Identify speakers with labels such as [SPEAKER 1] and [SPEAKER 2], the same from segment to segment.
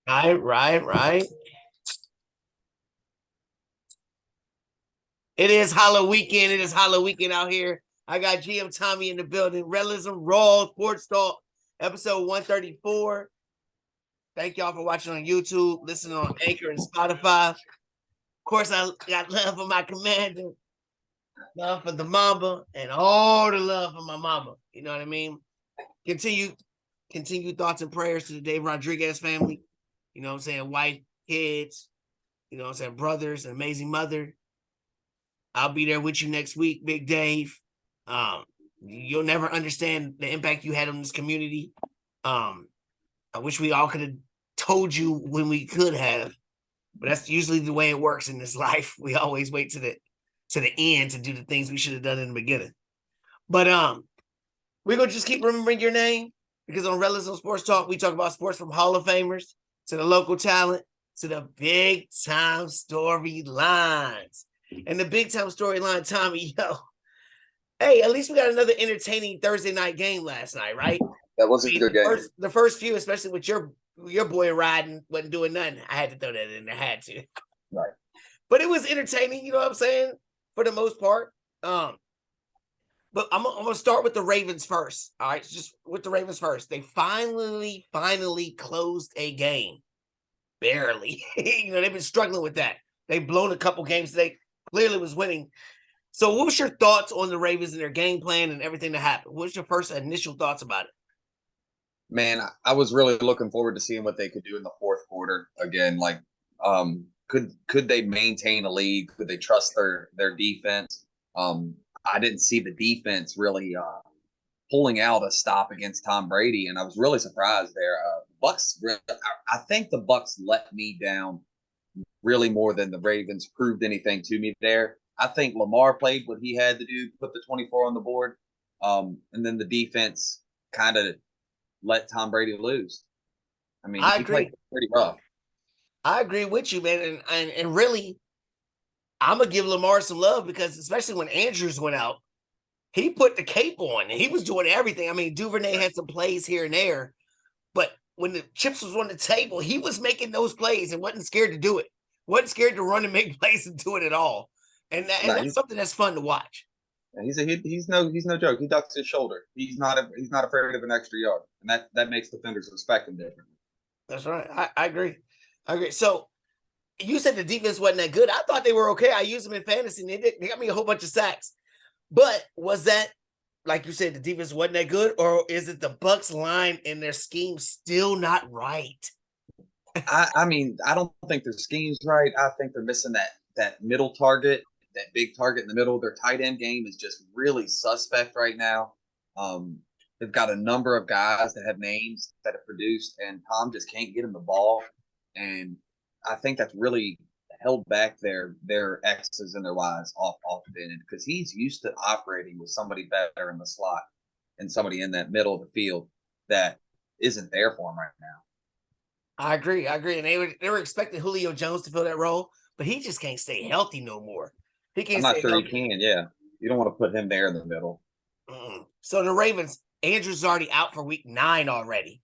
[SPEAKER 1] Right. It is Halloween weekend. It is Halloween weekend out here. I got GM Tommy in the building. Rellism Raw Sports Talk, episode 134. Thank y'all for watching on YouTube, listening on Anchor and Spotify. Of course, I got love for my commander, love for the mama, and all the love for my mama. You know what I mean? Continue thoughts and prayers to the Dave Rodriguez family. You know what I'm saying? Wife, kids, you know what I'm saying? Brothers, an amazing mother. I'll be there with you next week, Big Dave. You'll never understand the impact you had on this community. I wish we all could have told you when we could have, but that's usually the way it works in this life. We always wait to the end to do the things we should have done in the beginning. But we're gonna just keep remembering your name because on Rellism Sports Talk, we talk about sports from Hall of Famers to the local talent to the big time storylines. And the big time storyline, Tommy, hey, at least we got another entertaining Thursday night game last night, right?
[SPEAKER 2] That was a good game.
[SPEAKER 1] The first few, especially with your boy riding, wasn't doing nothing. I had to throw that in. I had to.
[SPEAKER 2] Right.
[SPEAKER 1] But it was entertaining, you know what I'm saying? For the most part. But I'm gonna start with the Ravens first. All right, just with the Ravens first. They finally closed a game. Barely. They've been struggling with that. They've blown a couple games. They clearly was winning. So what was your thoughts on the Ravens and their game plan and everything that happened? What was your first initial thoughts about it?
[SPEAKER 2] Man, I was really looking forward to seeing what they could do in the fourth quarter. Again, like could they maintain a lead? Could they trust their defense? I didn't see the defense really pulling out a stop against Tom Brady, and I was really surprised there. Bucs, I think the Bucs let me down really more than the Ravens proved anything to me there. I think Lamar played what he had to do, put the 24 on the board, and then the defense kind of let Tom Brady lose. I mean, he played pretty rough.
[SPEAKER 1] I agree with you, man, and really, I'm gonna give Lamar some love because especially when Andrews went out, he put the cape on and he was doing everything. I mean, Duvernay had some plays here and there, but when the chips was on the table, he was making those plays and wasn't scared to do it. Wasn't scared to run and make plays and do it at all. And that's something that's fun to watch.
[SPEAKER 2] He's no joke. He ducks his shoulder. He's not afraid of an extra yard, and that makes defenders respect him differently.
[SPEAKER 1] That's right. I agree. So you said the defense wasn't that good. I thought they were okay. I used them in fantasy. And they got me a whole bunch of sacks. But was that, like you said, the defense wasn't that good, or is it the Bucs line and their scheme still not right?
[SPEAKER 2] I mean, I don't think their scheme's right. I think they're missing that middle target, that big target in the middle. Their tight end game is just really suspect right now. They've got a number of guys that have names that have produced, and Tom just can't get them the ball. And I think that's really held back their X's and their Y's off the end because he's used to operating with somebody better in the slot and somebody in that middle of the field that isn't there for him right now.
[SPEAKER 1] I agree. And they were expecting Julio Jones to fill that role, but he just can't stay healthy no more.
[SPEAKER 2] He can't. I'm not sure healthy. He can. Yeah, you don't want to put him there in the middle.
[SPEAKER 1] So the Ravens, Andrews is already out for week 9 already.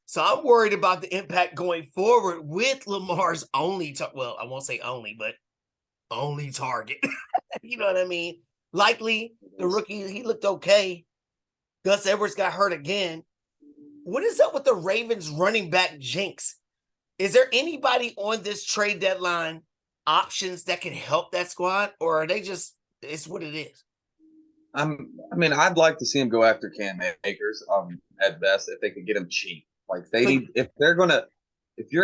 [SPEAKER 1] So I'm worried about the impact going forward with Lamar's only, I won't say only, but only target. You know what I mean? Likely the rookie, he looked okay. Gus Edwards got hurt again. What is up with the Ravens running back jinx? Is there anybody on this trade deadline options that can help that squad, or are they just, it's what it is?
[SPEAKER 2] I mean, I'd like to see him go after Cam Akers at best if they could get him cheap. Like they need, if you're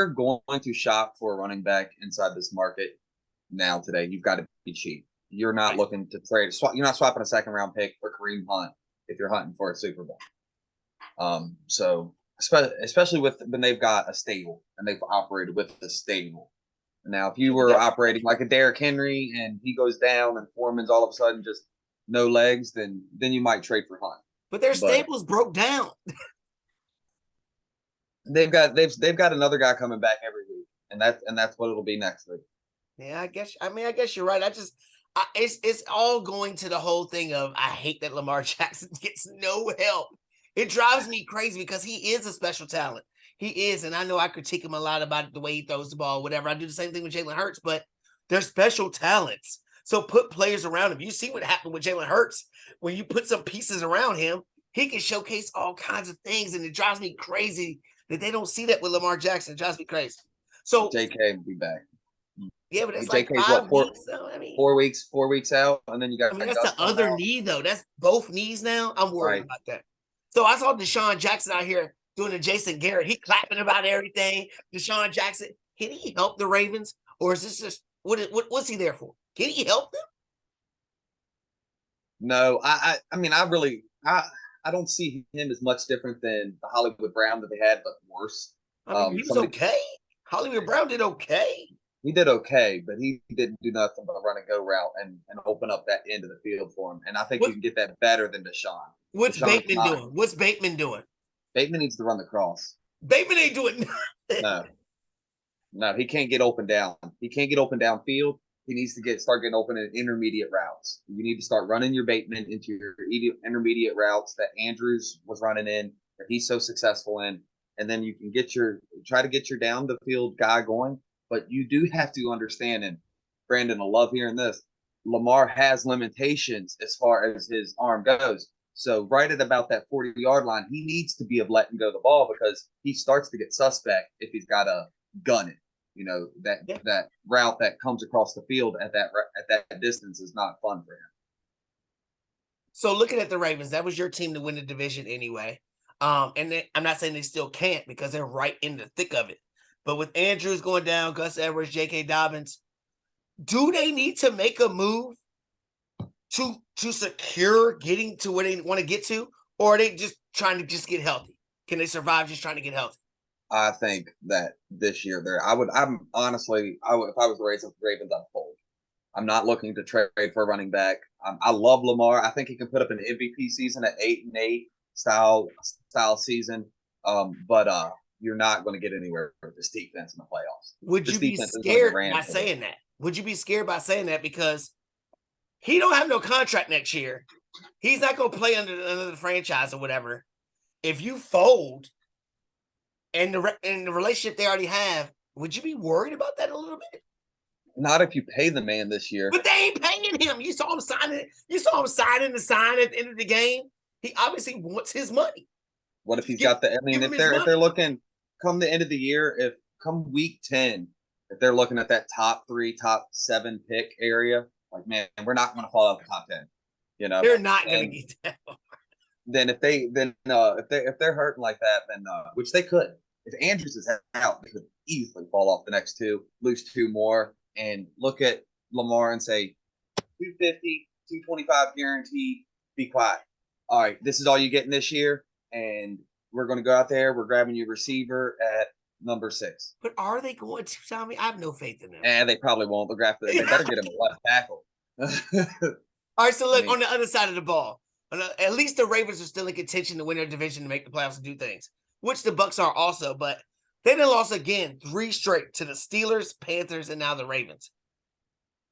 [SPEAKER 2] going to shop for a running back inside this market now today, you've got to be cheap. You're not looking to trade. You're not swapping a second round pick for Kareem Hunt if you're hunting for a Super Bowl. So especially when they've got a stable and they've operated with the stable. Now, if you were operating like a Derrick Henry and he goes down and Foreman's all of a sudden just no legs, then you might trade for Hunt.
[SPEAKER 1] But their stables broke down.
[SPEAKER 2] They've got another guy coming back every week, and that's what it'll be next week.
[SPEAKER 1] Yeah, I guess you're right. It's all going to the whole thing of I hate that Lamar Jackson gets no help It drives me crazy because he is a special talent. He is, and I know I critique him a lot about the way he throws the ball, whatever. I do the same thing with Jalen Hurts, but they're special talents. So put players around him. You see what happened with Jalen Hurts. When you put some pieces around him, he can showcase all kinds of things, and it drives me crazy that they don't see that with Lamar Jackson. It drives me crazy. So
[SPEAKER 2] JK will be back.
[SPEAKER 1] yeah, but it's like
[SPEAKER 2] JK's
[SPEAKER 1] 5 weeks. So,
[SPEAKER 2] 4 weeks out, and then you got
[SPEAKER 1] that's
[SPEAKER 2] Gus
[SPEAKER 1] the
[SPEAKER 2] coming
[SPEAKER 1] other
[SPEAKER 2] out.
[SPEAKER 1] knee, though. That's both knees now. I'm worried
[SPEAKER 2] Right.
[SPEAKER 1] about that. So I saw Deshaun Jackson out here doing the Jason Garrett. He clapping about everything. Deshaun Jackson, can he help the Ravens? Or is this just, what's he there for? Can he help them?
[SPEAKER 2] No, I mean, I don't see him as much different than the Hollywood Brown that they had, but worse.
[SPEAKER 1] I mean, he was okay. Hollywood Brown did okay.
[SPEAKER 2] He did okay, but he didn't do nothing but run a go route and open up that end of the field for him. And I think you can get that better than Deshaun.
[SPEAKER 1] What's
[SPEAKER 2] Deshaun's
[SPEAKER 1] Bateman doing? What's Bateman doing?
[SPEAKER 2] Bateman needs to run the cross.
[SPEAKER 1] Bateman ain't doing nothing.
[SPEAKER 2] No, he can't get open down. He can't get open downfield. He needs to start getting open in intermediate routes. You need to start running your Bateman into your intermediate routes that Andrews was running in, that he's so successful in, and then you can try to get your down the field guy going. But you do have to understand, and Brandon, I love hearing this, Lamar has limitations as far as his arm goes. So right at about that 40-yard line, he needs to be of letting go the ball because he starts to get suspect if he's got to gun it. That route that comes across the field at that distance is not fun for him.
[SPEAKER 1] So looking at the Ravens, that was your team to win the division anyway. And I'm not saying they still can't because they're right in the thick of it. But with Andrews going down, Gus Edwards, J.K. Dobbins, do they need to make a move to secure getting to where they want to get to? Or are they just trying to just get healthy? Can they survive just trying to get healthy?
[SPEAKER 2] I think that this year if I was the Ravens, I'd fold. I'm not looking to trade for a running back. I love Lamar. I think he can put up an MVP season at 8-8 style season. But you're not going to get anywhere with this defense in the playoffs.
[SPEAKER 1] Would you be scared by saying that? Would you be scared by saying that because he don't have no contract next year? He's not going to play under the franchise or whatever. If you fold and the relationship they already have, would you be worried about that a little bit?
[SPEAKER 2] Not if you pay the man this year.
[SPEAKER 1] But they ain't paying him. You saw him signing. You saw him signing the sign at the end of the game. He obviously wants his money.
[SPEAKER 2] What if he's got the? I mean, if they're looking come the end of the year, if come week 10, if they're looking at that top 3, top 7 pick area, like man, we're not going to fall out the top 10.
[SPEAKER 1] They're not going to get that.
[SPEAKER 2] Then if they're hurting like that, then which they could. If Andrews is out, they could easily fall off the next 2, lose 2 more, and look at Lamar and say 250, 225 guaranteed. Be quiet. All right, this is all you getting this year, and we're going to go out there. We're grabbing your receiver at number 6.
[SPEAKER 1] But are they going to, Tommy? I have no faith in them.
[SPEAKER 2] And they probably won't. They better get him a left tackle.
[SPEAKER 1] All right, so look, on the other side of the ball, at least the Ravens are still in contention to win their division to make the playoffs and do things, which the Bucs are also. But they done lost again 3 straight to the Steelers, Panthers, and now the Ravens.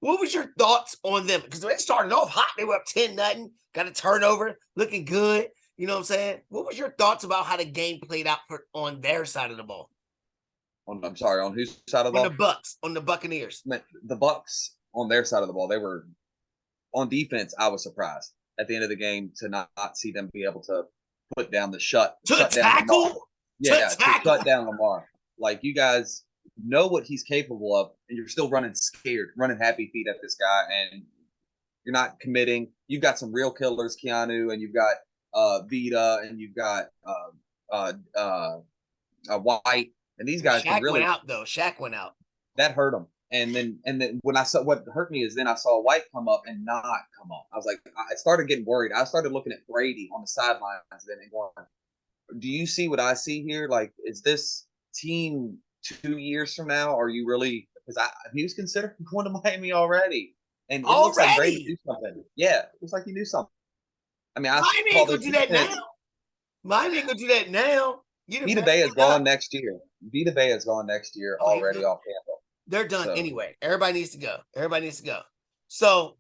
[SPEAKER 1] What was your thoughts on them? Because they started off hot. They were up 10-0, got a turnover, looking good. You know what I'm saying? What was your thoughts about how the game played out on their side of the ball?
[SPEAKER 2] I'm sorry, on whose side of the ball?
[SPEAKER 1] On the Bucs, on the Buccaneers.
[SPEAKER 2] The Bucs on their side of the ball, they were on defense. I was surprised at the end of the game to not see them be able to put down the shut
[SPEAKER 1] tackle.
[SPEAKER 2] Down to shut down Lamar. Like, you guys know what he's capable of, and you're still running scared, running happy feet at this guy, and you're not committing. You've got some real killers, Keanu, and you've got Vita, and you've got White, and these guys
[SPEAKER 1] Shaq
[SPEAKER 2] really
[SPEAKER 1] went out though. Shaq went out.
[SPEAKER 2] That hurt him. And then when I saw what hurt me is then I saw White come up and not come up. I was like, I started getting worried. I started looking at Brady on the sidelines then and going, do you see what I see here? Like, is this team 2 years from now? Are you really? Because he was considering going to Miami already, and it looks like Brady knew something. Yeah, it looks like he knew something. I mean,
[SPEAKER 1] Miami ain't gonna do that now. Miami ain't gonna do that now.
[SPEAKER 2] Vita Bay is gone next year. Vita Bay is gone next year already off campus.
[SPEAKER 1] They're done anyway. Everybody needs to go. So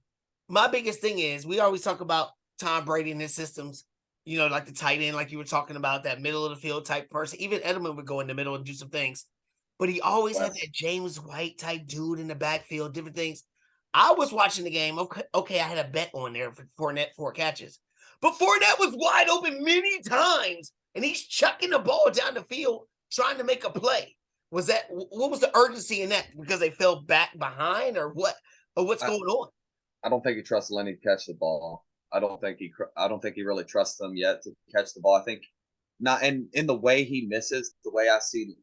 [SPEAKER 1] my biggest thing is we always talk about Tom Brady and his systems. like the tight end, like you were talking about, that middle of the field type person. Even Edelman would go in the middle and do some things. But he always had that James White type dude in the backfield, different things. I was watching the game. Okay, I had a bet on there for Fournette 4 catches. But Fournette was wide open many times, and he's chucking the ball down the field trying to make a play. What was the urgency in that? Because they fell back behind, or what? Or what's going on?
[SPEAKER 2] I don't think he trusts Lenny to catch the ball. I don't think he really trusts them yet to catch the ball. I think not, and in the way he misses, the way I see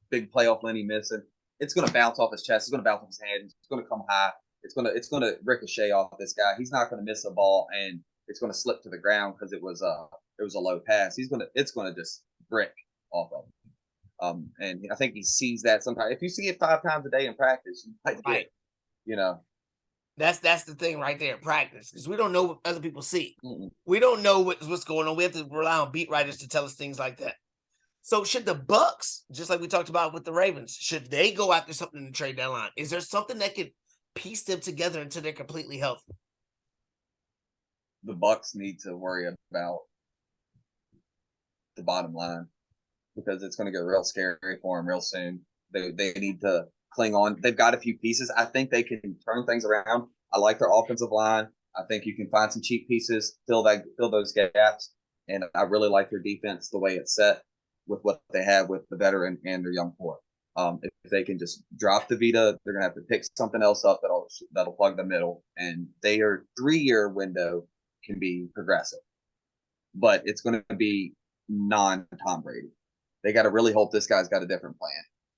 [SPEAKER 2] big playoff Lenny missing, it's going to bounce off his chest. It's going to bounce off his hands. It's going to come high. It's going to ricochet off this guy. He's not going to miss a ball, and it's going to slip to the ground because it was a low pass. It's going to just brick off of him. And I think he sees that sometimes. If you see it 5 times a day in practice, you might get,
[SPEAKER 1] That's the thing right there in practice, because we don't know what other people see.
[SPEAKER 2] Mm-mm.
[SPEAKER 1] We don't know what's going on. We have to rely on beat writers to tell us things like that. So should the Bucs, just like we talked about with the Ravens, should they go after something in the trade deadline? Is there something that could piece them together until they're completely healthy?
[SPEAKER 2] The Bucs need to worry about the bottom line, because it's going to get real scary for them real soon. They need to cling on. They've got a few pieces. I think they can turn things around. I like their offensive line. I think you can find some cheap pieces, fill those gaps. And I really like their defense, the way it's set with what they have with the veteran and their young core. If they can just drop the Vita, they're going to have to pick something else up that'll plug the middle. And their 3-year window can be progressive. But it's going to be non-Tom Brady. They got to really hope this guy's got a different plan.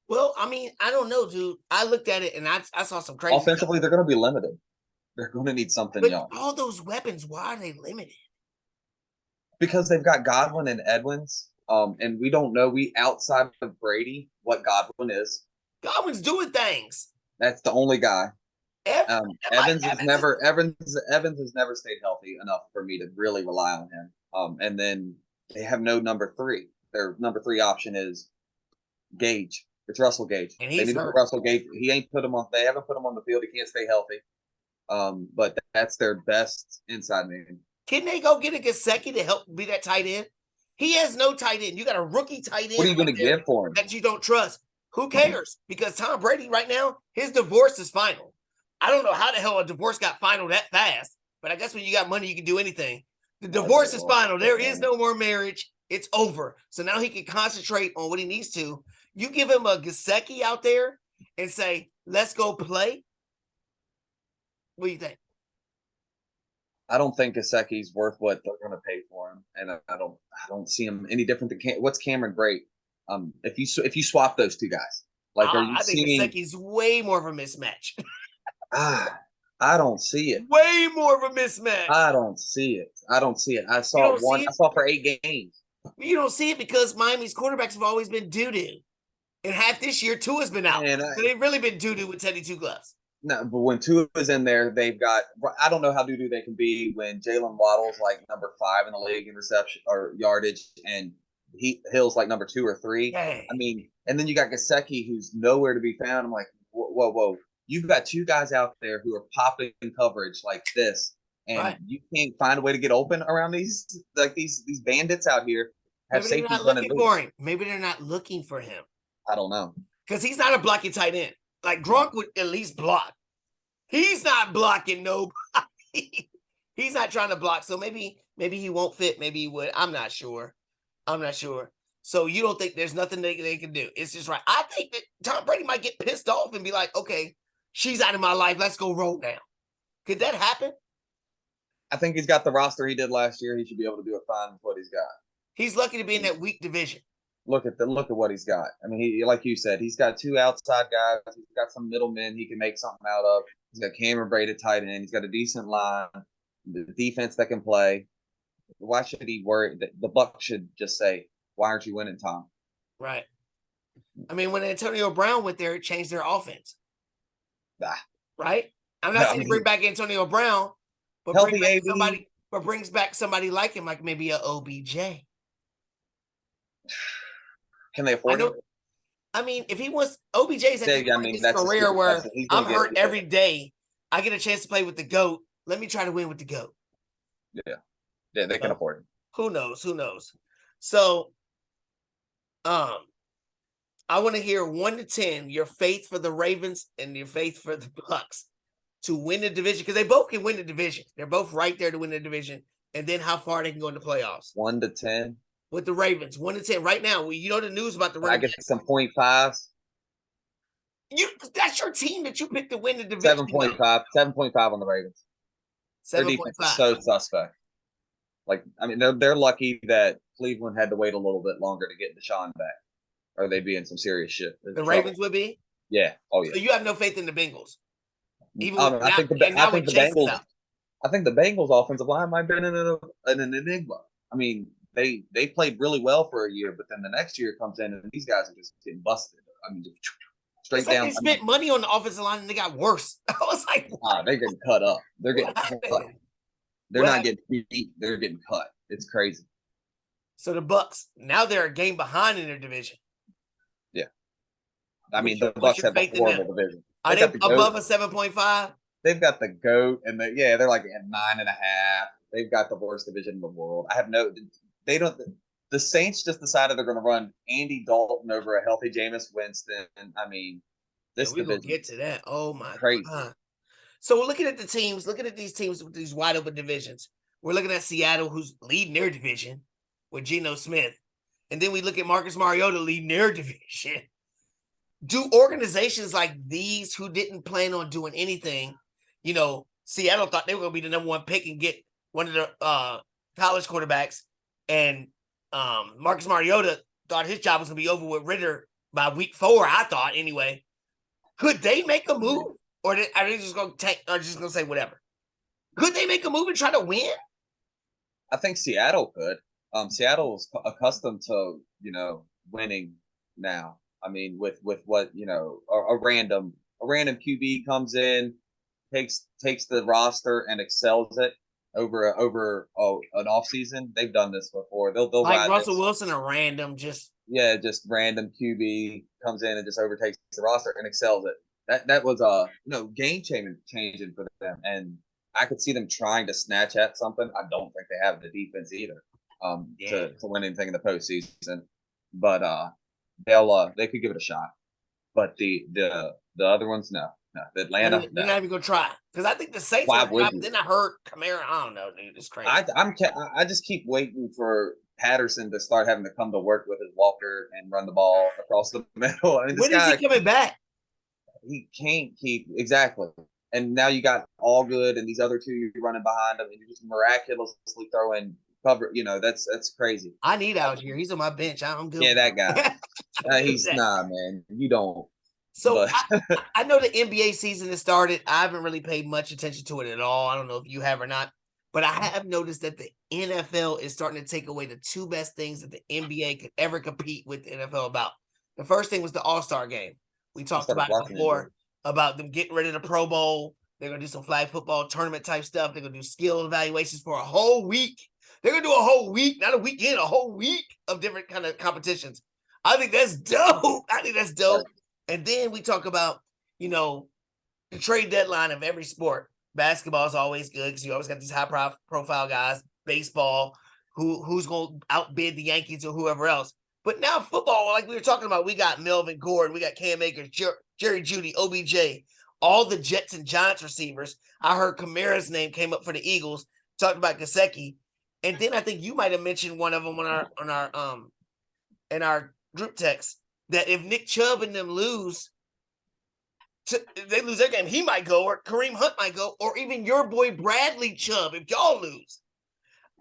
[SPEAKER 1] Well, I mean, I don't know, dude. I looked at it and I saw some crazy
[SPEAKER 2] offensively stuff. They're going to be limited. They're going to need something young.
[SPEAKER 1] All those weapons, why are they limited?
[SPEAKER 2] Because they've got Godwin and Edmonds, and we don't know. Outside of Brady, what Godwin is.
[SPEAKER 1] Godwin's doing things.
[SPEAKER 2] That's the only guy. Evans has never stayed healthy enough for me to really rely on him. And then they have no number 3. Their number 3 option is Gage. It's Russell Gage.
[SPEAKER 1] And he's hurt.
[SPEAKER 2] Russell Gage. He ain't put him on. They haven't put him on the field. He can't stay healthy. But that's their best inside man.
[SPEAKER 1] Can they go get a Gesicki to help be that tight end? He has no tight end. You got a rookie tight end.
[SPEAKER 2] What are you going to give for him?
[SPEAKER 1] That you don't trust. Who cares? Because Tom Brady right now, his divorce is final. I don't know how the hell a divorce got final that fast, but I guess when you got money, you can do anything. The divorce is final. There is no more marriage. It's over. So now he can concentrate on what he needs to. You give him a Gesicki out there and say, let's go play. What do you think?
[SPEAKER 2] I don't think Gesicki's worth what they're going to pay for him, and I don't see him any different than what's Cameron Brate. If you swap those two guys,
[SPEAKER 1] I think Gesicki's way more of a mismatch.
[SPEAKER 2] I don't see it.
[SPEAKER 1] Way more of a mismatch.
[SPEAKER 2] I don't see it. I saw one. I saw for 8 games.
[SPEAKER 1] You don't see it because Miami's quarterbacks have always been doo-doo. And half this year, Tua's been out. So they've really been doo-doo with Teddy Two Gloves.
[SPEAKER 2] No, but when Tua is in there, they've got – I don't know how doo-doo they can be when Jalen Waddle's like number 5 in the league in reception or yardage, and Hill's like number 2 or 3.
[SPEAKER 1] Dang.
[SPEAKER 2] I mean, and then you got Gesicki, who's nowhere to be found. I'm like, whoa. You've got 2 guys out there who are popping coverage like this, and you can't find a way to get open around these bandits out here.
[SPEAKER 1] Maybe they're not looking for him. Maybe they're not looking for him.
[SPEAKER 2] I don't know.
[SPEAKER 1] Because he's not a blocking tight end. Like Gronk would at least block. He's not blocking nobody. He's not trying to block. So maybe he won't fit. Maybe he would. I'm not sure. So you don't think there's nothing they can do? It's just right. I think that Tom Brady might get pissed off and be like, okay, she's out of my life. Let's go roll now. Could that happen?
[SPEAKER 2] I think he's got the roster he did last year. He should be able to do it fine with what he's got.
[SPEAKER 1] He's lucky to be in that weak division.
[SPEAKER 2] Look at what he's got. I mean, he, like you said, he's got 2 outside guys. He's got some middlemen he can make something out of. He's got Cameron Brate at tight end. He's got a decent line, the defense that can play. Why should he worry? The Bucs should just say, "Why aren't you winning, Tom?"
[SPEAKER 1] Right. I mean, when Antonio Brown went there, it changed their offense. Right. I'm not saying to bring back Antonio Brown, but brings back somebody like him, like maybe a OBJ.
[SPEAKER 2] Can they afford him?
[SPEAKER 1] I mean, if he wants OBJ's at the point in his career where I'm hurt every day, I get a chance to play with the GOAT. Let me try to win with the GOAT.
[SPEAKER 2] Yeah, they can afford him.
[SPEAKER 1] Who knows? Who knows? So, I want to hear 1 to 10 your faith for the Ravens and your faith for the Bucs to win the division, because they both can win the division. They're both right there to win the division, and then how far they can go in the playoffs
[SPEAKER 2] 1 to 10.
[SPEAKER 1] with the Ravens. 1 to 10 right now. You know the news about the
[SPEAKER 2] I
[SPEAKER 1] running
[SPEAKER 2] get
[SPEAKER 1] backs.
[SPEAKER 2] some 0.5s.
[SPEAKER 1] That's your team that you picked to win the division.
[SPEAKER 2] 7.5. 7.5 on the Ravens. Their defense is
[SPEAKER 1] 7.5.
[SPEAKER 2] so suspect. Like, I mean, they're lucky that Cleveland had to wait a little bit longer to get Deshaun back, or they'd be in some serious shit.
[SPEAKER 1] The Ravens would be.
[SPEAKER 2] Yeah. Oh yeah.
[SPEAKER 1] So you have no faith in the Bengals, even with
[SPEAKER 2] I
[SPEAKER 1] now,
[SPEAKER 2] think
[SPEAKER 1] and now with
[SPEAKER 2] the
[SPEAKER 1] Chase is
[SPEAKER 2] Bengals.
[SPEAKER 1] out.
[SPEAKER 2] I think the Bengals offensive line might have been an enigma. I mean, they played really well for a year, but then the next year comes in and these guys are just getting busted. I mean, just straight
[SPEAKER 1] It's like
[SPEAKER 2] down.
[SPEAKER 1] they spent money on the offensive line and they got worse. I was like,
[SPEAKER 2] They're getting cut up. They're getting cut. They're not getting beat. They're getting cut. It's crazy.
[SPEAKER 1] So the Bucs, now they're a game behind in their division.
[SPEAKER 2] Yeah. I mean, the Bucs have a horrible division.
[SPEAKER 1] Are they above a 7.5?
[SPEAKER 2] They've got the GOAT, and they're like at 9.5. They've got the worst division in the world. They don't. The Saints just decided they're going to run Andy Dalton over a healthy Jameis Winston. I mean, this
[SPEAKER 1] we're
[SPEAKER 2] division.
[SPEAKER 1] Gonna get to that. Oh my
[SPEAKER 2] crazy.
[SPEAKER 1] God. So we're looking at the teams, looking at these teams with these wide open divisions. We're looking at Seattle, who's leading their division with Geno Smith. And then we look at Marcus Mariota leading their division. Do organizations like these who didn't plan on doing anything, Seattle thought they were going to be the number one pick and get one of the college quarterbacks, and Marcus Mariota thought his job was going to be over with Ritter by week 4, I thought anyway. Could they make a move? Or are they just going to tank? Or just going to say whatever? Could they make a move and try to win?
[SPEAKER 2] I think Seattle could. Seattle's accustomed to winning now. I mean, with what a random QB comes in, takes the roster and excels it over an off season. They've done this before. They'll
[SPEAKER 1] like
[SPEAKER 2] ride
[SPEAKER 1] Russell
[SPEAKER 2] this.
[SPEAKER 1] Wilson, a random just
[SPEAKER 2] random QB comes in and just overtakes the roster and excels it. That was game changing for them, and I could see them trying to snatch at something. I don't think they have the defense either to win anything in the postseason, but they could give it a shot. But the other ones, no. Atlanta,
[SPEAKER 1] they're not even gonna try, because I think the Saints. Then I heard Kamara. I don't know, dude. It's crazy.
[SPEAKER 2] I just keep waiting for Patterson to start having to come to work with his walker and run the ball across the middle. I mean,
[SPEAKER 1] when is he coming back?
[SPEAKER 2] He can't keep exactly. And now you got all good, and these other two you're running behind him, and you're just miraculously throwing cover. That's crazy.
[SPEAKER 1] I need Algier. He's on my bench. I'm good.
[SPEAKER 2] Yeah, that guy. He's man. You don't.
[SPEAKER 1] So I know the NBA season has started. I haven't really paid much attention to it at all. I don't know if you have or not, but I have noticed that the NFL is starting to take away the two best things that the NBA could ever compete with the NFL about. The first thing was the All-Star game. We talked about it before, about them getting rid of the Pro Bowl. They're going to do some flag football tournament type stuff. They're going to do skill evaluations for a whole week. They're going to do a whole week, not a weekend, a whole week of different kind of competitions. I think that's dope. And then we talk about, the trade deadline of every sport. Basketball is always good because you always got these high profile guys. Baseball, who's going to outbid the Yankees or whoever else. But now football, like we were talking about, we got Melvin Gordon, we got Cam Akers, Jerry Jeudy, OBJ, all the Jets and Giants receivers. I heard Kamara's name came up for the Eagles. Talked about Gesicki, and then I think you might have mentioned one of them in our group text that if Nick Chubb and them they lose their game, he might go, or Kareem Hunt might go, or even your boy Bradley Chubb if y'all lose.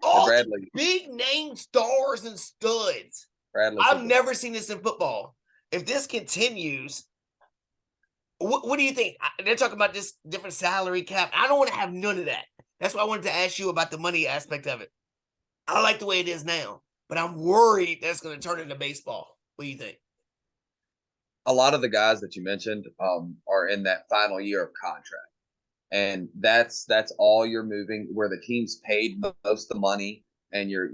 [SPEAKER 1] All the big name stars and studs. I've never seen this in football. If this continues, what do you think? They're talking about this different salary cap. I don't want to have none of that. That's why I wanted to ask you about the money aspect of it. I like the way it is now, but I'm worried that's going to turn into baseball. What do you think?
[SPEAKER 2] A lot of the guys that you mentioned are in that final year of contract, and that's all you're moving, where the team's paid most of the money, and you're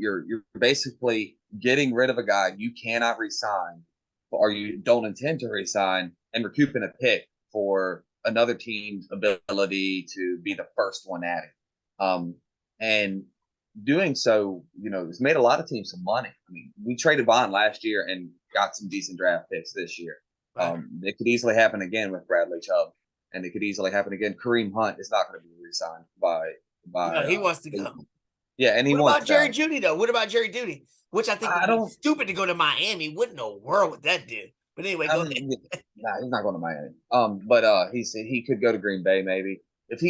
[SPEAKER 2] basically getting rid of a guy you cannot re-sign, or you don't intend to re-sign, and recouping a pick for another team's ability to be the first one at it. And doing so, has made a lot of teams some money. I mean, we traded Bond last year and got some decent draft picks this year.
[SPEAKER 1] Right.
[SPEAKER 2] It could easily happen again with Bradley Chubb, and it could easily happen again. Kareem Hunt is not going to be re-signed by.
[SPEAKER 1] No, he wants to go.
[SPEAKER 2] Yeah, and he
[SPEAKER 1] What
[SPEAKER 2] wants
[SPEAKER 1] about Jerry
[SPEAKER 2] that.
[SPEAKER 1] Jeudy though? What about Jerry Jeudy? Which I think would
[SPEAKER 2] I
[SPEAKER 1] be
[SPEAKER 2] don't.
[SPEAKER 1] stupid to go to Miami. What in the world would that do? But anyway,
[SPEAKER 2] I
[SPEAKER 1] go
[SPEAKER 2] mean,
[SPEAKER 1] ahead.
[SPEAKER 2] nah, he's not going to Miami. But he said he could go to Green Bay maybe. If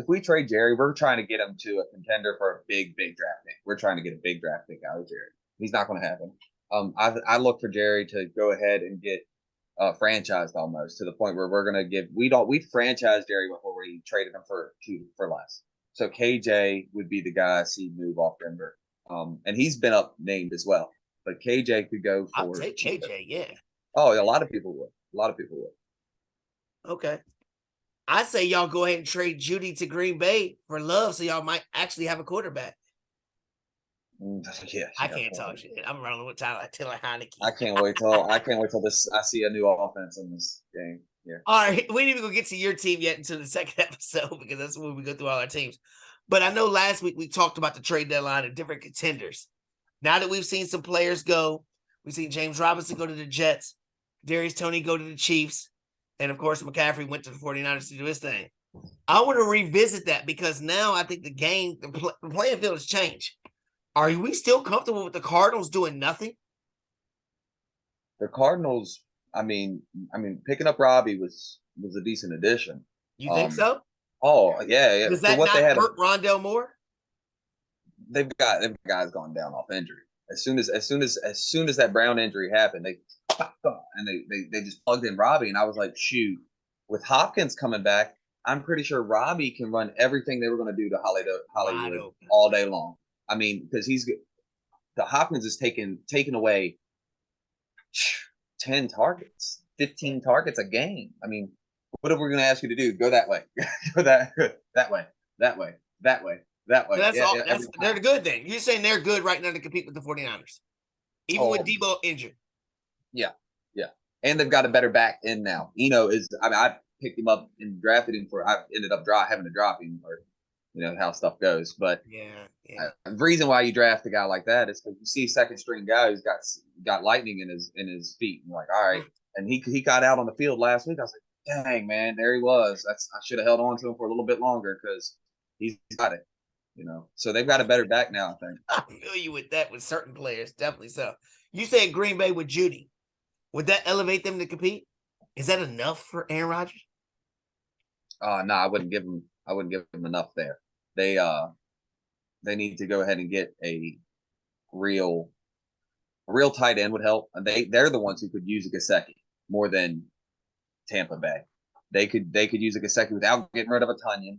[SPEAKER 2] we trade Jerry, we're trying to get him to a contender for a big draft pick. We're trying to get a big draft pick out of Jerry. He's not going to happen. I look for Jerry to go ahead and get franchised almost to the point where we're going to give we franchised Jerry before we traded him for less. So KJ would be the guy I see move off Denver. And he's been up named as well. But KJ could go
[SPEAKER 1] I'll
[SPEAKER 2] for
[SPEAKER 1] take KJ, yeah.
[SPEAKER 2] Oh, yeah, a lot of people would. A lot of people would.
[SPEAKER 1] Okay. I say y'all go ahead and trade Jeudy to Green Bay for Love, so y'all might actually have a quarterback.
[SPEAKER 2] Yeah,
[SPEAKER 1] I can't talk shit. I'm rolling with Taylor Heineke.
[SPEAKER 2] I can't wait till this. I see a new offense in this game. Yeah.
[SPEAKER 1] All right, we didn't even go get to your team yet until the second episode because that's when we go through all our teams. But I know last week we talked about the trade deadline and different contenders. Now that we've seen some players go, we've seen James Robinson go to the Jets, Darius Toney go to the Chiefs, and of course McCaffrey went to the 49ers to do his thing. I want to revisit that because now I think the playing field has changed. Are we still comfortable with the Cardinals doing nothing?
[SPEAKER 2] The Cardinals. I mean, picking up Robbie was a decent addition.
[SPEAKER 1] You think so?
[SPEAKER 2] Oh yeah.
[SPEAKER 1] Does
[SPEAKER 2] For
[SPEAKER 1] that
[SPEAKER 2] what
[SPEAKER 1] not
[SPEAKER 2] they had,
[SPEAKER 1] hurt Rondell Moore?
[SPEAKER 2] they've got guys gone down off injury. As soon as that Brown injury happened, they just plugged in Robbie, and I was like, shoot. With Hopkins coming back, I'm pretty sure Robbie can run everything they were going to do to Hollywood all day long. I mean, because the Hopkins is taking away 10 targets, 15 targets a game. I mean, what are we going to ask you to do? Go that way, go that way, that way, that way, that way.
[SPEAKER 1] That's all. They're the good thing. You're saying they're good right now to compete with the 49ers, even with Debo injured.
[SPEAKER 2] Yeah. And they've got a better back end now. I picked him up and drafted him I ended up having to drop him for, how stuff goes. But the reason why you draft a guy like that is because you see second string guy who's got lightning in his feet. And you're like, all right. And he got out on the field last week. I was like, dang, man, there he was. I should have held on to him for a little bit longer because he's got it. So they've got a better back now, I think.
[SPEAKER 1] I feel you with that with certain players, definitely so. You said Green Bay with Jeudy. Would that elevate them to compete? Is that enough for Aaron Rodgers?
[SPEAKER 2] No, I wouldn't give them enough there. They need to go ahead and get a real tight end would help. And they're the ones who could use a Gesicki more than Tampa Bay. They could use a Gesicki without getting rid of a Tunyon.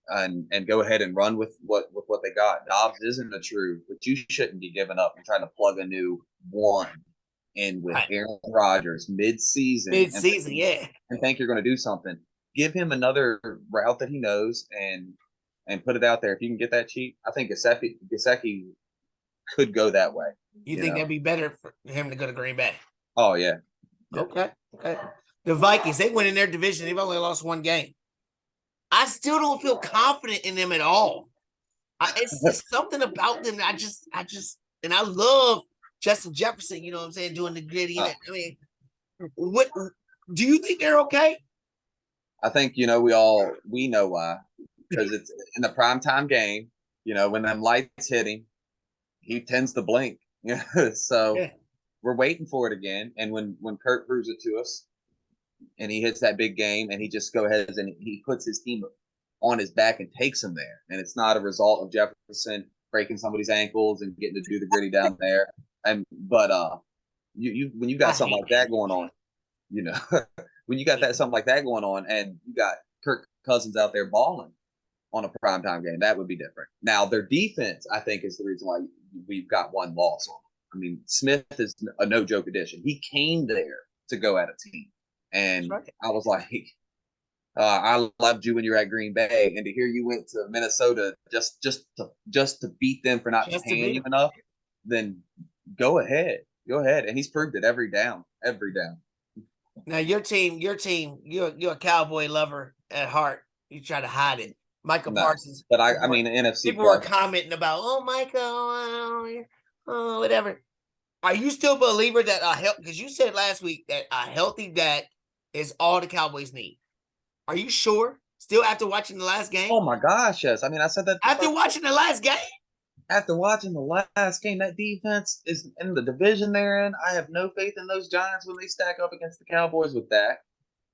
[SPEAKER 2] And go ahead and run with what they got. Dobbs isn't a true, but you shouldn't be giving up and trying to plug a new one in with Aaron Rodgers mid-season,
[SPEAKER 1] yeah.
[SPEAKER 2] And think you're going to do something. Give him another route that he knows and put it out there. If you can get that cheap, I think Gesicki could go that way.
[SPEAKER 1] You think that'd be better for him to go to Green Bay?
[SPEAKER 2] Oh, yeah.
[SPEAKER 1] Okay. The Vikings, they went in their division. They've only lost one game. I still don't feel confident in them at all. It's just something about them. I just, and I love Justin Jefferson. You know what I'm saying? Doing the gritty. I mean, what do you think they're okay?
[SPEAKER 2] I think we know why, because it's in the primetime game. When them lights hit him, he tends to blink. So we're waiting for it again. And when Kurt proves it to us, and he hits that big game, and he just go ahead and he puts his team on his back and takes them there. And it's not a result of Jefferson breaking somebody's ankles and getting to do the gritty down there. But when you got something like that going on, when you got something like that going on, and you got Kirk Cousins out there balling on a primetime game, that would be different. Now their defense, I think, is the reason why we've got one loss on them. I mean, Smith is a no joke addition. He came there to go at a team. And I was like, I loved you when you were at Green Bay, and to hear you went to Minnesota just to beat them for not paying you enough, then go ahead. And he's proved it every down.
[SPEAKER 1] Now your team, you're a Cowboy lover at heart. You try to hide it. Micah
[SPEAKER 2] No,
[SPEAKER 1] Parsons.
[SPEAKER 2] but I mean, the NFC
[SPEAKER 1] People were
[SPEAKER 2] crush.
[SPEAKER 1] commenting about, oh, Micah, oh, whatever. Are you still a believer that because you said last week that a healthy Dak is all the Cowboys need? Are you sure? Still after watching the last game?
[SPEAKER 2] Oh my gosh, yes. I mean, I said that
[SPEAKER 1] After watching the last game?
[SPEAKER 2] after watching the last game. That defense is in the division they're in. I have no faith in those Giants when they stack up against the Cowboys with Dak.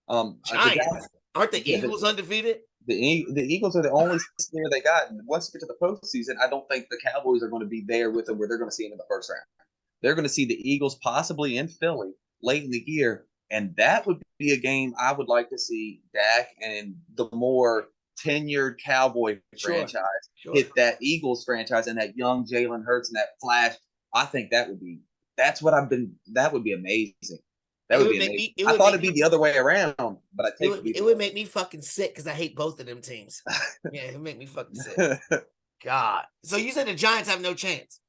[SPEAKER 2] The
[SPEAKER 1] Giants. Aren't the
[SPEAKER 2] yeah,
[SPEAKER 1] Eagles undefeated?
[SPEAKER 2] the Eagles are the only scare they got. And once you get to the postseason, I don't think the Cowboys are going to be there with them where they're going to see them in the first round. They're going to see the Eagles possibly in Philly late in the year, and that would be a game I would like to see Dak and the more tenured Cowboy franchise hit that Eagles franchise and that young Jalen Hurts and that flash. I think that would be that would be amazing. That would be amazing. I thought it'd be the other way around, but I take
[SPEAKER 1] it would make me fucking sick because I hate both of them teams. Yeah, it would make me fucking sick. God. So you said the Giants have no chance.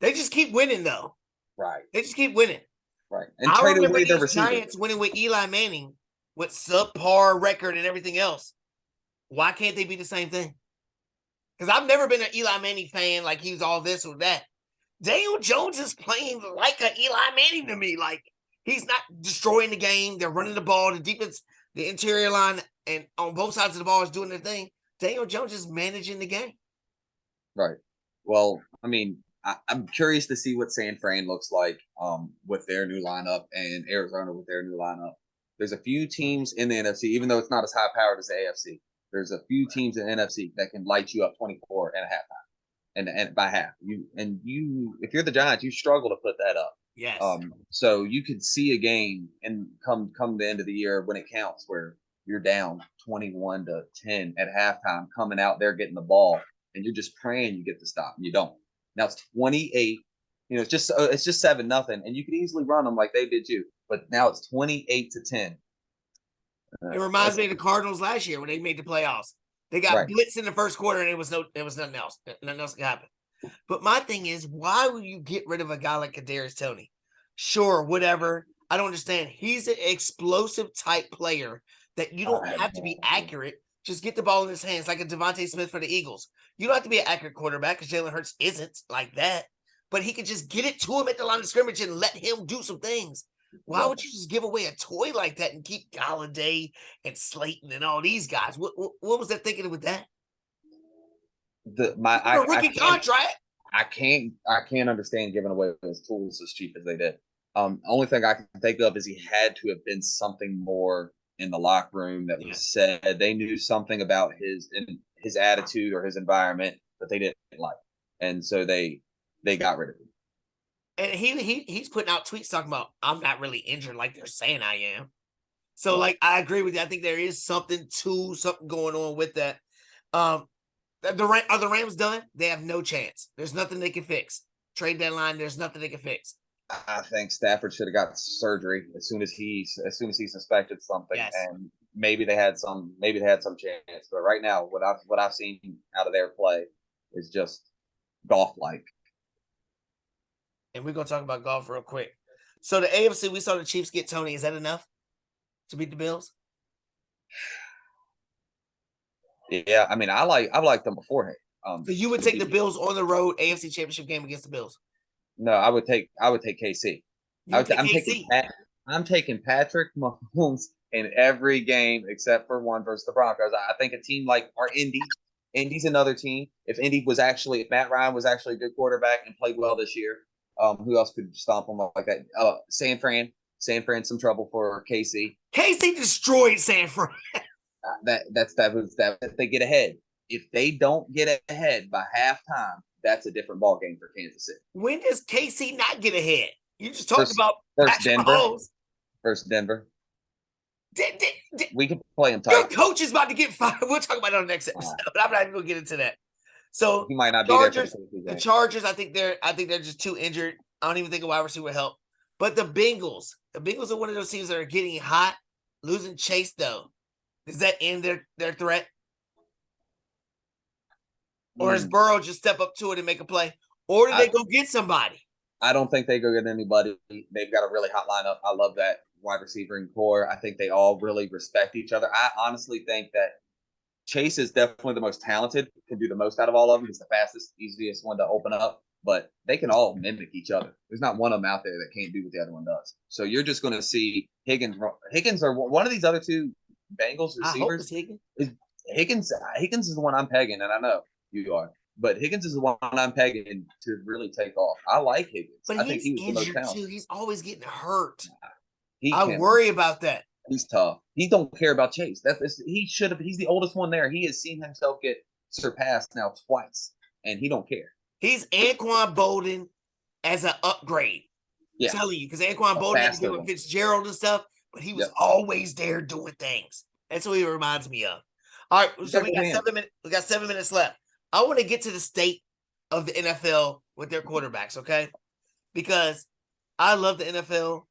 [SPEAKER 1] They just keep winning, though.
[SPEAKER 2] Right.
[SPEAKER 1] They just keep winning.
[SPEAKER 2] Right. And trade away their receiver.
[SPEAKER 1] Giants winning with Eli Manning with subpar record and everything else. Why can't they be the same thing? Because I've never been an Eli Manning fan like he's all this or that. Daniel Jones is playing like an Eli Manning to me. Like, he's not destroying the game. They're running the ball. The defense, the interior line, and on both sides of the ball is doing their thing. Daniel Jones is managing the game.
[SPEAKER 2] Right. Well, I mean, I'm curious to see what San Fran looks like with their new lineup and Arizona with their new lineup. There's a few teams in the NFC, even though it's not as high powered as the AFC. There's a few teams in the NFC that can light you up 24 and a half time, and by half. If you're the Giants, you struggle to put that up.
[SPEAKER 1] Yes.
[SPEAKER 2] So you could see a game and come the end of the year when it counts where you're down 21-10 at halftime, coming out there getting the ball, and you're just praying you get the stop, and you don't. Now it's 28. It's just 7-0, and you could easily run them like they did you. But now it's 28-10.
[SPEAKER 1] It reminds me of the Cardinals last year when they made the playoffs. They got blitzed in the first quarter, and there was nothing else. Nothing else could happen. But my thing is, why would you get rid of a guy like Kadarius Toney? Sure, whatever. I don't understand. He's an explosive type player that you don't have to be accurate. Just get the ball in his hands like a Devontae Smith for the Eagles. You don't have to be an accurate quarterback because Jalen Hurts isn't like that. But he could just get it to him at the line of scrimmage and let him do some things. Why would you just give away a toy like that and keep Galladay and Slayton and all these guys? What was that thinking with that? Rookie contract.
[SPEAKER 2] I can't understand giving away his tools as cheap as they did. Only thing I can think of is he had to have been something more in the locker room that was said. They knew something about his attitude or his environment that they didn't like, and so they got rid of him.
[SPEAKER 1] And he's putting out tweets talking about, I'm not really injured like they're saying I am. So, like, I agree with you. I think there is something going on with that. Are the Rams done? They have no chance. There's nothing they can fix. Trade deadline, there's nothing they can fix.
[SPEAKER 2] I think Stafford should have got surgery as soon as he suspected something, and maybe they had some chance. But right now, what I've seen out of their play is just golf-like.
[SPEAKER 1] And we're gonna talk about golf real quick. So the AFC, we saw the Chiefs get Tony. Is that enough to beat the Bills?
[SPEAKER 2] Yeah, I mean, I like them beforehand.
[SPEAKER 1] So you would take the Bills on the road AFC Championship game against the Bills?
[SPEAKER 2] No, I would take KC. I'm taking Patrick Mahomes in every game except for one versus the Broncos. I think a team like Indy's another team. If Matt Ryan was actually a good quarterback and played well this year, who else could stomp them like that? San Fran, some trouble for KC.
[SPEAKER 1] KC destroyed San Fran.
[SPEAKER 2] If they get ahead. If they don't get ahead by halftime, that's a different ball game for Kansas City.
[SPEAKER 1] When does KC not get ahead? You just talked about
[SPEAKER 2] First Denver. We can play them tight.
[SPEAKER 1] Your coach is about to get fired. We'll talk about it on the next episode. But I'm not even gonna get into that. So
[SPEAKER 2] he might not be there.
[SPEAKER 1] The Chargers, I think they're just too injured. I don't even think a wide receiver would help. But the Bengals are one of those teams that are getting hot. Losing Chase though, does that end their threat? Or does Burrow just step up to it and make a play? Or do they go get somebody?
[SPEAKER 2] I don't think they go get anybody. They've got a really hot lineup. I love that wide receiver core. I think they all really respect each other. I honestly think that Chase is definitely the most talented, can do the most out of all of them. He's the fastest, easiest one to open up, but they can all mimic each other. There's not one of them out there that can't do what the other one does. So you're just going to see Higgins. Higgins or one of these other two Bengals
[SPEAKER 1] I hope
[SPEAKER 2] receivers.
[SPEAKER 1] it's Higgins.
[SPEAKER 2] Higgins is the one I'm pegging, and I know you are. But Higgins is the one I'm pegging to really take off. I like Higgins.
[SPEAKER 1] But
[SPEAKER 2] I think
[SPEAKER 1] he's
[SPEAKER 2] he was the most
[SPEAKER 1] injured
[SPEAKER 2] talented.
[SPEAKER 1] too. He's always getting hurt.
[SPEAKER 2] He
[SPEAKER 1] I
[SPEAKER 2] can.
[SPEAKER 1] worry about that.
[SPEAKER 2] He's tough. He don't care about Chase. He should have. He's the oldest one there. He has seen himself get surpassed now twice, and he don't care.
[SPEAKER 1] He's Anquan Bolden as an upgrade.
[SPEAKER 2] Yeah,
[SPEAKER 1] I'm telling you, because Anquan Bolden had to deal with Fitzgerald and stuff, but he was always there doing things. That's what he reminds me of. All right, so we got 7 minutes. We got 7 minutes left. I want to get to the state of the NFL with their quarterbacks, okay? Because I love the NFL,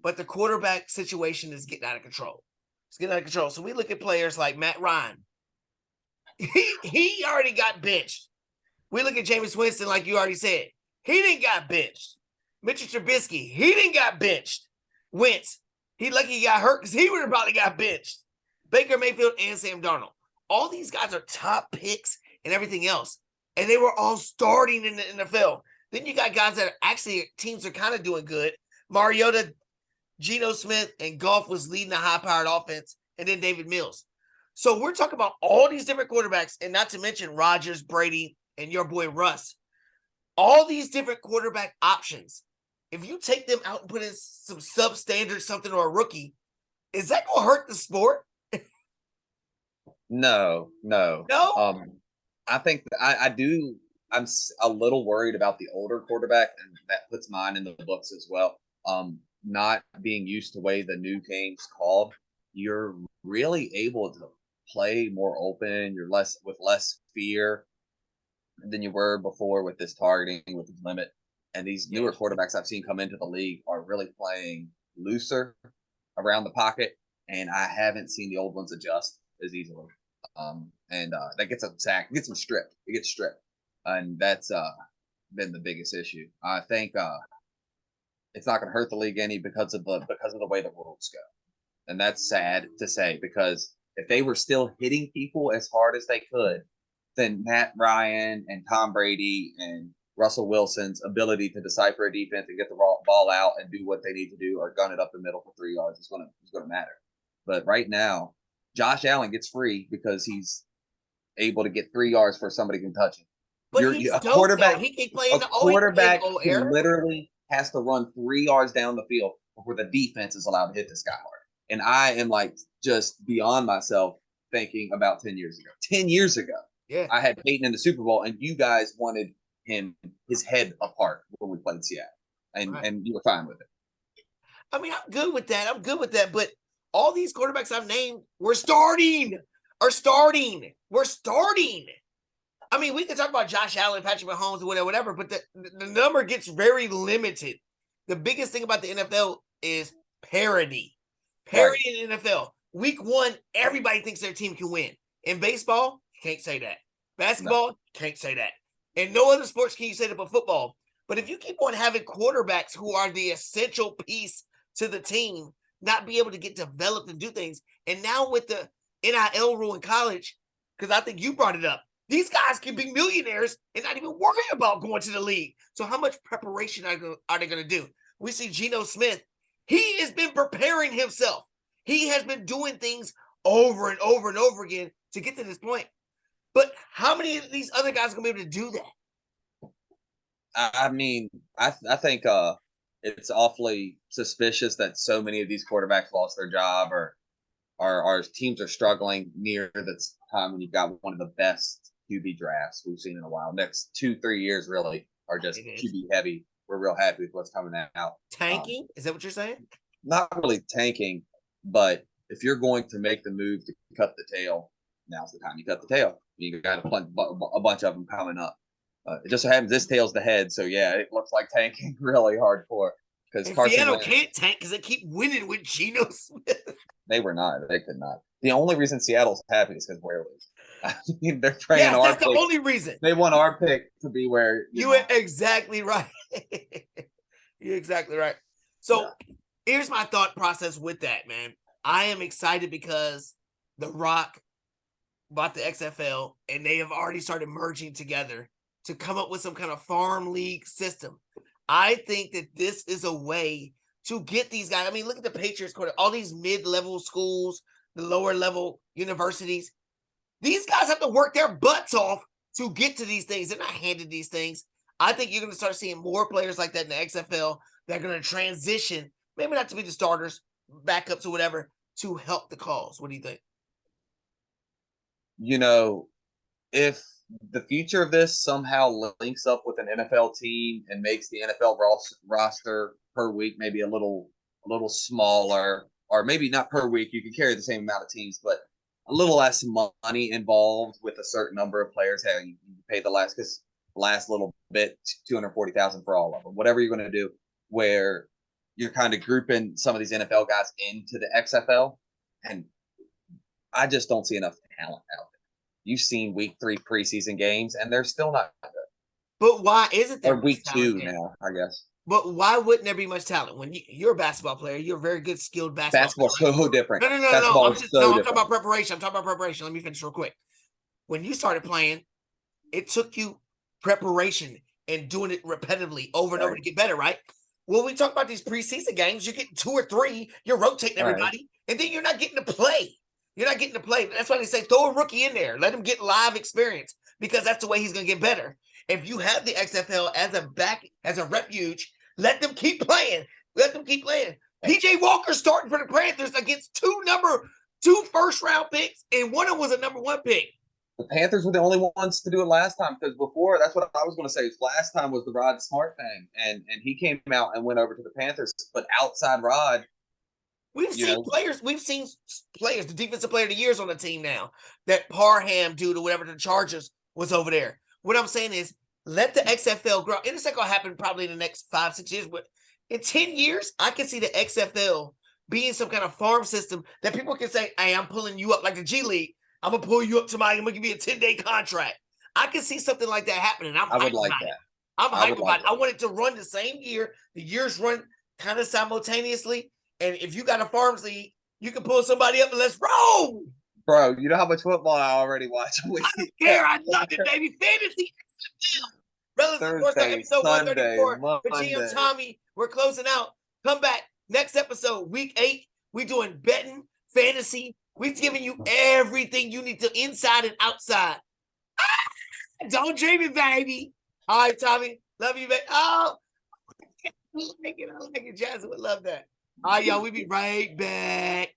[SPEAKER 1] but the quarterback situation is getting out of control. It's getting out of control. So we look at players like Matt Ryan. He already got benched. We look at Jameis Winston, like you already said. He didn't got benched. Mitchell Trubisky, he didn't got benched. Wentz, he lucky he got hurt because he would have probably got benched. Baker Mayfield and Sam Darnold. All these guys are top picks and everything else. And they were all starting in the NFL. Then you got guys that are actually teams are kind of doing good. Mariota, Geno Smith, and Goff was leading the high-powered offense, and then David Mills. So we're talking about all these different quarterbacks, and not to mention Rodgers, Brady, and your boy Russ. All these different quarterback options. If you take them out and put in some substandard something or a rookie, is that going to hurt the sport?
[SPEAKER 2] No. I think I do. I'm a little worried about the older quarterback, and that puts mine in the books as well. Not being used to the way the new game's called, you're really able to play more open. You're with less fear than you were before with this targeting, with this limit. And these newer quarterbacks I've seen come into the league are really playing looser around the pocket, and I haven't seen the old ones adjust as easily. That gets a sack, it gets stripped, and that's been the biggest issue. I think it's not going to hurt the league any because of the way the rules go, and that's sad to say, because if they were still hitting people as hard as they could, then Matt Ryan and Tom Brady and Russell Wilson's ability to decipher a defense and get the ball out and do what they need to do or gun it up the middle for 3 yards is going to matter. But right now, Josh Allen gets free because he's able to get 3 yards before somebody can touch him.
[SPEAKER 1] But a quarterback, he can play in the
[SPEAKER 2] quarterback literally has to run 3 yards down the field before the defense is allowed to hit this guy hard. And I am just beyond myself thinking about 10 years ago. 10 years ago, I had Peyton in the Super Bowl, and you guys wanted his head apart when we played Seattle, and you were fine with it.
[SPEAKER 1] I mean, I'm good with that. But all these quarterbacks I've named, we're starting. I mean, we can talk about Josh Allen, Patrick Mahomes, or whatever, but the number gets very limited. The biggest thing about the NFL is parity. Parity in the NFL. Week 1, everybody thinks their team can win. In baseball, can't say that. Basketball, can't say that. And no other sports can you say that but football. But if you keep on having quarterbacks who are the essential piece to the team, not be able to get developed and do things, and now with the NIL rule in college, because I think you brought it up, these guys can be millionaires and not even worry about going to the league. So how much preparation are they going to do? We see Geno Smith. He has been preparing himself. He has been doing things over and over and over again to get to this point. But how many of these other guys are going to be able to do that?
[SPEAKER 2] I mean, I think it's awfully suspicious that so many of these quarterbacks lost their job, or our teams are struggling near the time when you've got one of the best QB drafts we've seen in a while. Next 2-3 years really are just QB heavy. We're real happy with what's coming out.
[SPEAKER 1] Tanking? Is that what you're saying?
[SPEAKER 2] Not really tanking, but if you're going to make the move to cut the tail, now's the time you cut the tail. You got a bunch of them coming up. It just so happens this tail's the head, so yeah, it looks like tanking really hardcore. Because
[SPEAKER 1] Seattle can't tank because they keep winning with Geno Smith.
[SPEAKER 2] They were not. They could not. The only reason Seattle's happy is because we're losing. I mean, they're praying our
[SPEAKER 1] that's the only reason.
[SPEAKER 2] They want our pick to be where
[SPEAKER 1] you are exactly right. You're exactly right. So here's my thought process with that, man. I am excited because The Rock bought the XFL, and they have already started merging together to come up with some kind of farm league system. I think that this is a way to get these guys. I mean, look at the Patriots, all these mid-level schools, the lower level universities. These guys have to work their butts off to get to these things. They're not handed these things. I think you're going to start seeing more players like that in the XFL that are going to transition, maybe not to be the starters, backups or whatever, to help the cause. What do you think?
[SPEAKER 2] You know, if the future of this somehow links up with an NFL team and makes the NFL roster per week maybe a little smaller, or maybe not per week, you can carry the same amount of teams, but a little less money involved with a certain number of players. Hey, you pay the last little bit, 240,000 for all of them. Whatever you're going to do, where you're kind of grouping some of these NFL guys into the XFL, and I just don't see enough talent out there. You've seen week 3 preseason games, and they're still not good.
[SPEAKER 1] But why isn't there?
[SPEAKER 2] Or week 2 now, I guess.
[SPEAKER 1] But why wouldn't there be much talent when you're a basketball player? You're a very good, skilled basketball
[SPEAKER 2] Basketball's
[SPEAKER 1] player.
[SPEAKER 2] so different.
[SPEAKER 1] No. I'm talking about preparation. I'm talking about preparation. Let me finish real quick. When you started playing, it took you preparation and doing it repetitively over and over to get better, right? When we talk about these preseason games, you get 2 or 3, you're rotating everybody, and then you're not getting to play. You're not getting to play. That's why they say throw a rookie in there. Let him get live experience, because that's the way he's going to get better. If you have the XFL as a refuge, let them keep playing. Let them keep playing. PJ Walker starting for the Panthers against 2 first-round picks, and one of them was a number 1 pick.
[SPEAKER 2] The Panthers were the only ones to do it last time, because before, that's what I was going to say. Last time was the Rod Smart thing, and he came out and went over to the Panthers. But outside Rod,
[SPEAKER 1] we've seen players, the defensive player of the years on the team now. That Parham dude or whatever, the Chargers, was over there. What I'm saying is, let the XFL grow. And it's not going to happen probably in the next 5-6 years, but in 10 years, I can see the XFL being some kind of farm system that people can say, hey, I'm pulling you up like the G League. I'm going to pull you up tonight. I'm going to give you a 10-day contract. I can see something like that happening. I would like that. I'm hyped about it. I want it to run the same year. The years run kind of simultaneously. And if you got a farms league, you can pull somebody up and let's roll.
[SPEAKER 2] Bro, you know how much football I already watch.
[SPEAKER 1] I don't care. I love it, baby. Fantasy. Rellism Raw Sports Talk, episode 134. For GM Tommy, we're closing out. Come back next episode, week 8. We're doing betting, fantasy. We're giving you everything you need to inside and outside. Don't dream it, baby. All right, Tommy. Love you, baby. Oh, I like it. Jasmine would love that. All right, y'all. We'll be right back.